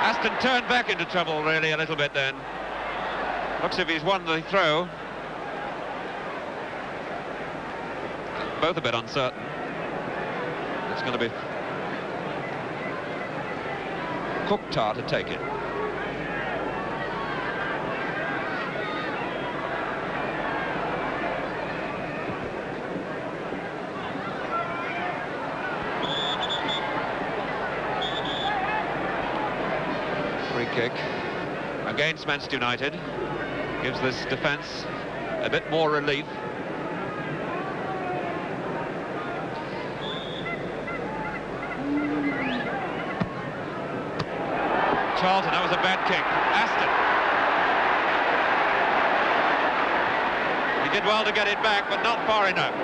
Aston turned back into trouble really a little bit then. Looks as if he's won the throw. Both a bit uncertain. It's going to be Kukhtar to take it. Free kick against Manchester United. Gives this defence a bit more relief. Charlton, that was a bad kick. Aston. He did well to get it back, but not far enough.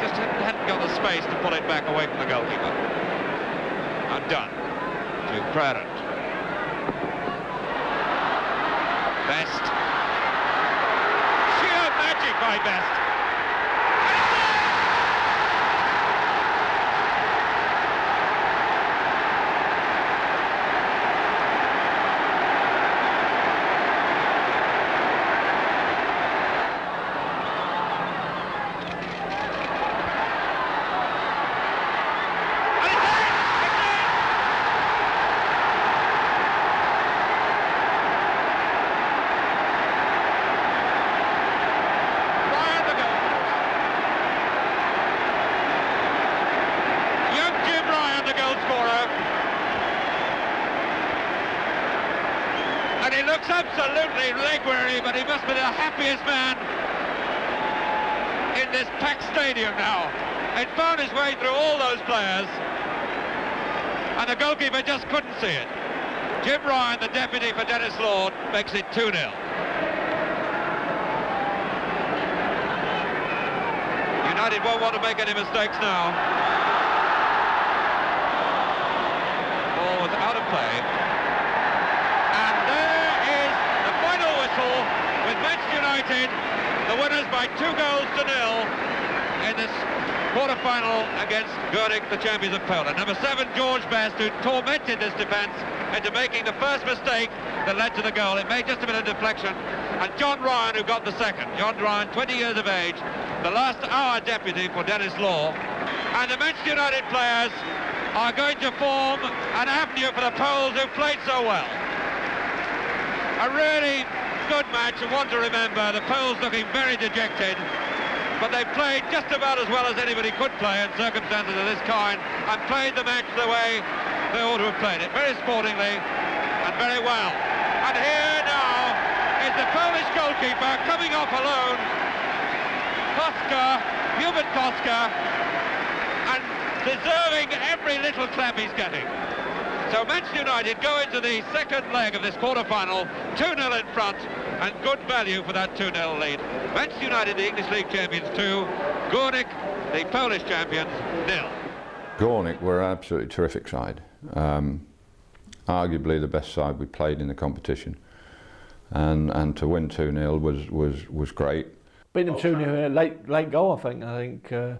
Just hadn't got the space to pull it back away from the goalkeeper. Now done to Pratt. Best. Sheer magic by Best. And he looks absolutely leg-weary, but he must be the happiest man in this packed stadium now. He'd found his way through all those players, and the goalkeeper just couldn't see it. Jim Ryan, the deputy for Dennis Lord, makes it 2-0. United won't want to make any mistakes now. Ball was out of play. With Manchester United, the winners by 2-0 in this quarter-final against Górnik, the champions of Poland. Number 7, George Best, who tormented this defence into making the first mistake that led to the goal. It made just a bit of deflection. And John Ryan, who got the second. John Ryan, 20 years of age, the last hour deputy for Dennis Law. And the Manchester United players are going to form an avenue for the Poles who played so well. A really good match and one to remember. The Poles looking very dejected, but they played just about as well as anybody could play in circumstances of this kind, and played the match the way they ought to have played it, very sportingly and very well. And here now is the Polish goalkeeper coming off alone, Hubert Koska, and deserving every little clap he's getting. So Manchester United go into the second leg of this quarter-final, 2-0 in front, and good value for that 2-0 lead. Manchester United, the English League champions, 2. Górnik, the Polish champions, 0. Górnik were an absolutely terrific side. Arguably the best side we played in the competition. And to win 2-0 was great. Beat them 2-0, late goal, I think a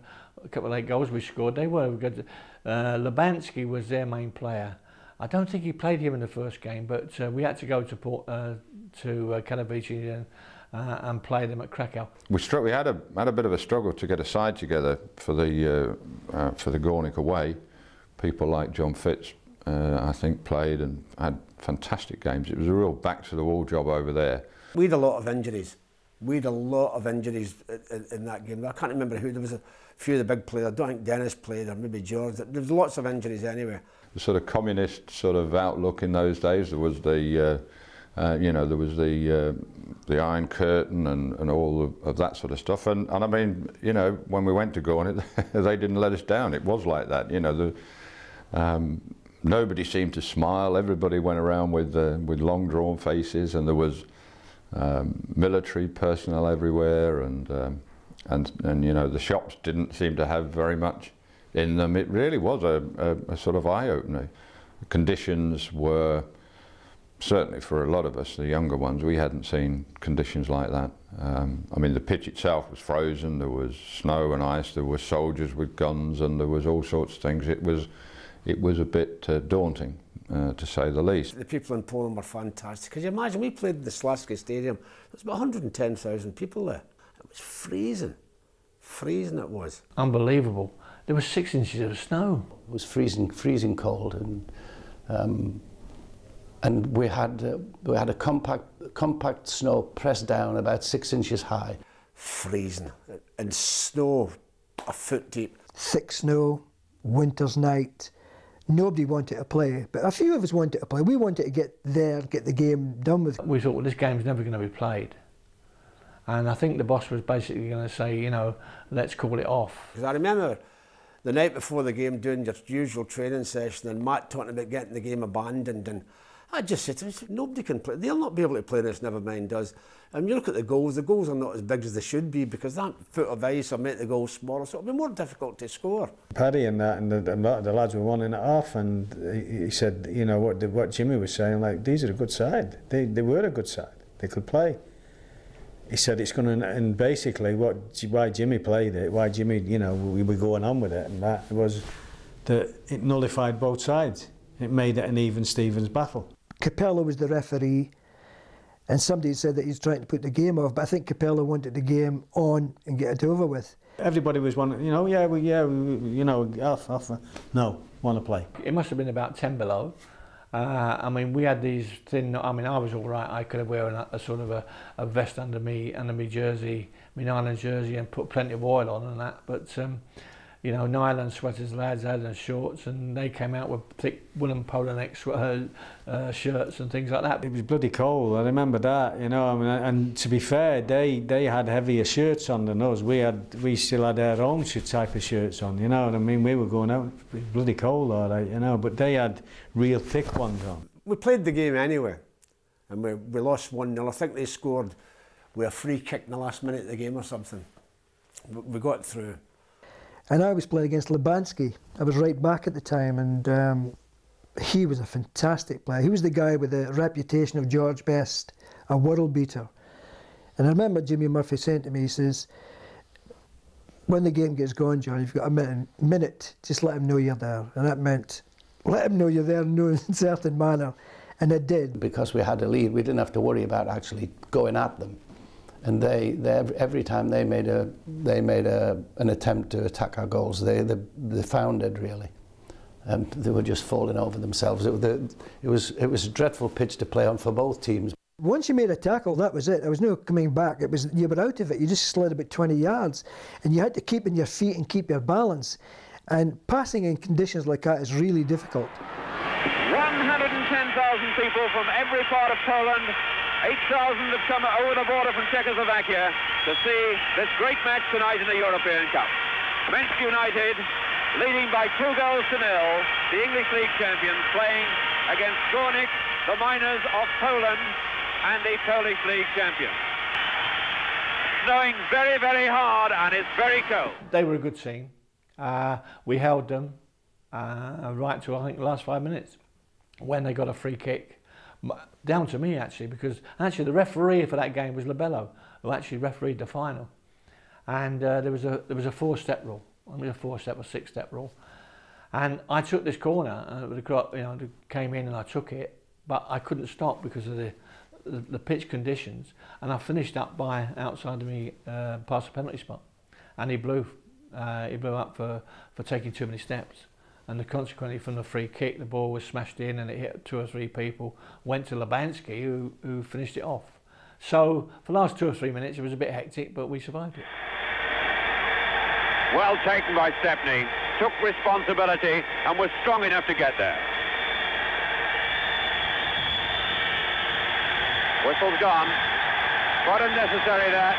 couple of late goals we scored. They were good. Lubansky was their main player. I don't think he played here in the first game, but we had to go to Katowice and play them at Krakow. We had a bit of a struggle to get a side together for the Górnik away. People like John Fitz, I think, played and had fantastic games. It was a real back-to-the-wall job over there. We had a lot of injuries. We had a lot of injuries in that game. I can't remember who. There was a few of the big players. I don't think Dennis played, or maybe George. There was lots of injuries anyway. The sort of communist sort of outlook in those days. There was the, there was the Iron Curtain and all of that sort of stuff. And I mean, when we went to Górnik, they didn't let us down. It was like that. Nobody seemed to smile. Everybody went around with long drawn faces, and there was military personnel everywhere, and the shops didn't seem to have very much in them. It really was a sort of eye-opener. The conditions were, certainly for a lot of us, the younger ones, we hadn't seen conditions like that. I mean, the pitch itself was frozen, there was snow and ice, there were soldiers with guns, and there was all sorts of things. It was a bit daunting. to say the least. The people in Poland were fantastic. Could you imagine, we played the Slavsky Stadium, there was about 110,000 people there. It was freezing. Freezing it was. Unbelievable. There was 6 inches of snow. It was freezing cold, and we had a compact snow pressed down about 6 inches high. Freezing, and snow a foot deep. Thick snow, winter's night. Nobody wanted to play, but a few of us wanted to play. We wanted to get there, get the game done with. We thought, well, this game's never going to be played. And I think the boss was basically going to say, you know, let's call it off. Because I remember the night before the game doing your usual training session and Matt talking about getting the game abandoned, and I just said to him, nobody can play, they'll not be able to play this, never mind us. And you look at the goals are not as big as they should be, because that foot of ice will make the goals smaller, so it'll be more difficult to score. Paddy and that, and the lads were wanting it off, and he said, you know, what Jimmy was saying, like, these are a good side. They were a good side. They could play. He said it's going to, and basically why Jimmy played it, why Jimmy, you know, we were going on with it, and that was that it nullified both sides. It made it an even Stevens battle. Capello was the referee, and somebody said that he's trying to put the game off, but I think Capello wanted the game on and get it over with. Everybody was wanting, you know, you know, off. No, want to play. It must have been about 10 below. I mean, we had these thin, I mean, I was all right. I could have worn a sort of a vest under me jersey, my nylon jersey, and put plenty of oil on and that. But, you know, nylon sweaters, lads had, and shorts, and they came out with thick woolen polo neck shirts and things like that. It was bloody cold, I remember that, you know, I mean, and to be fair, they had heavier shirts on than us. We still had our own type of shirts on, you know what I mean? We were going out, it was bloody cold, all right, you know, but they had real thick ones on. We played the game anyway, and we lost 1-0. I think they scored with a free kick in the last minute of the game or something. We got through. And I was playing against Lubanski. I was right back at the time, and he was a fantastic player. He was the guy with the reputation of George Best, a world beater. And I remember Jimmy Murphy saying to me, he says, when the game gets going, John, you've got a minute, just let him know you're there. And that meant, let him know you're there in a certain manner. And it did. Because we had a lead, we didn't have to worry about actually going at them. And every time they made an attempt to attack our goals, they foundered really, and they were just falling over themselves. It was a dreadful pitch to play on for both teams. Once you made a tackle, that was it. There was no coming back. It was, you were out of it. You just slid about 20 yards, and you had to keep in your feet and keep your balance. And passing in conditions like that is really difficult. 110,000 people from every part of Poland. 8,000 have come over the border from Czechoslovakia to see this great match tonight in the European Cup. Manchester United leading by 2 goals to 0, the English League champions, playing against Górnik, the miners of Poland, and the Polish League champions. Snowing very, very hard, and it's very cold. They were a good team. We held them right to, I think, the last 5 minutes when they got a free kick. Down to me, actually, because actually the referee for that game was Labello, who actually refereed the final. And there was a 4-step rule, only a 4-step or 6-step rule. And I took this corner, and it came in and I took it, but I couldn't stop because of the pitch conditions. And I finished up by outside of me past the penalty spot, and he blew up for taking too many steps. And consequently, from the free kick, the ball was smashed in and it hit 2 or 3 people, went to Lubanski, who finished it off. So, for the last 2 or 3 minutes, it was a bit hectic, but we survived it. Well taken by Stepney, took responsibility and was strong enough to get there. Whistle's gone. Quite unnecessary that.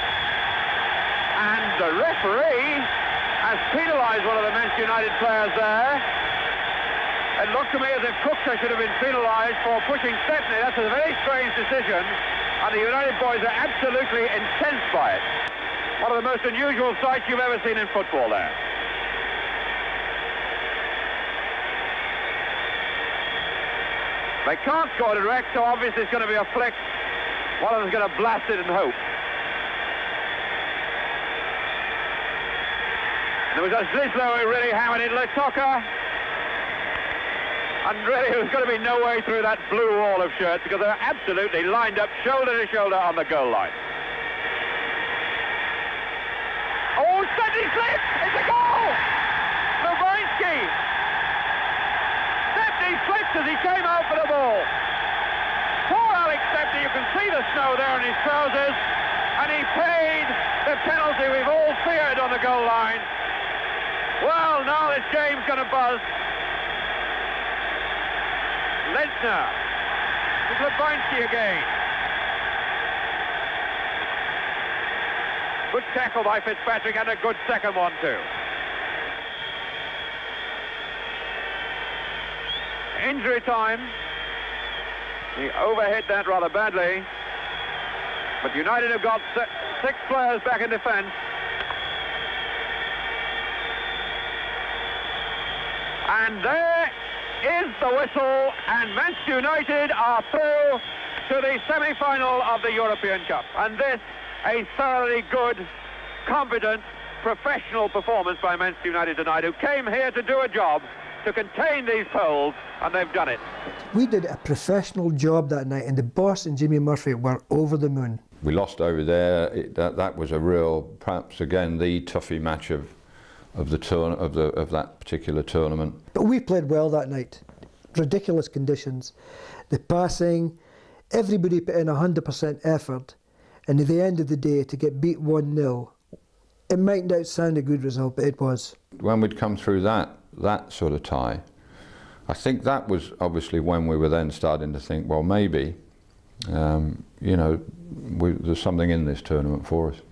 And the referee has penalised one of the Manchester United players there. It looked to me as if Cookser should have been penalised for pushing Stepney. That's a very strange decision, and the United boys are absolutely incensed by it. One of the most unusual sights you've ever seen in football there. They can't score direct, so obviously it's going to be a flick. One of them's going to blast it and hope. There was a Zizlo who really hammered it. Letoka. And really, there's going to be no way through that blue wall of shirts because they're absolutely lined up shoulder to shoulder on the goal line. Oh, Stephanie slips! It's a goal! Lubansky! Stephanie slipped as he came out for the ball. Poor Alex Stephanie, you can see the snow there on his trousers, and he paid the penalty we've all feared on the goal line. Well, now this game's going to buzz. Lesnar with Lubansky again. Good tackle by Fitzpatrick and a good second one too. Injury time. He overhit that rather badly. But United have got 6 players back in defence. And there is the whistle, and Manchester United are through to the semi-final of the European Cup. And this, a thoroughly good, competent, professional performance by Manchester United tonight, who came here to do a job, to contain these Poles, and they've done it. We did a professional job that night, and the boss and Jimmy Murphy were over the moon. We lost over there. That was a real, perhaps again, the toughie match of that particular tournament. But we played well that night. Ridiculous conditions, the passing, everybody put in 100% effort, and at the end of the day to get beat 1-0, it might not sound a good result, but it was. When we'd come through that sort of tie, I think that was obviously when we were then starting to think, well, maybe, you know, there's something in this tournament for us.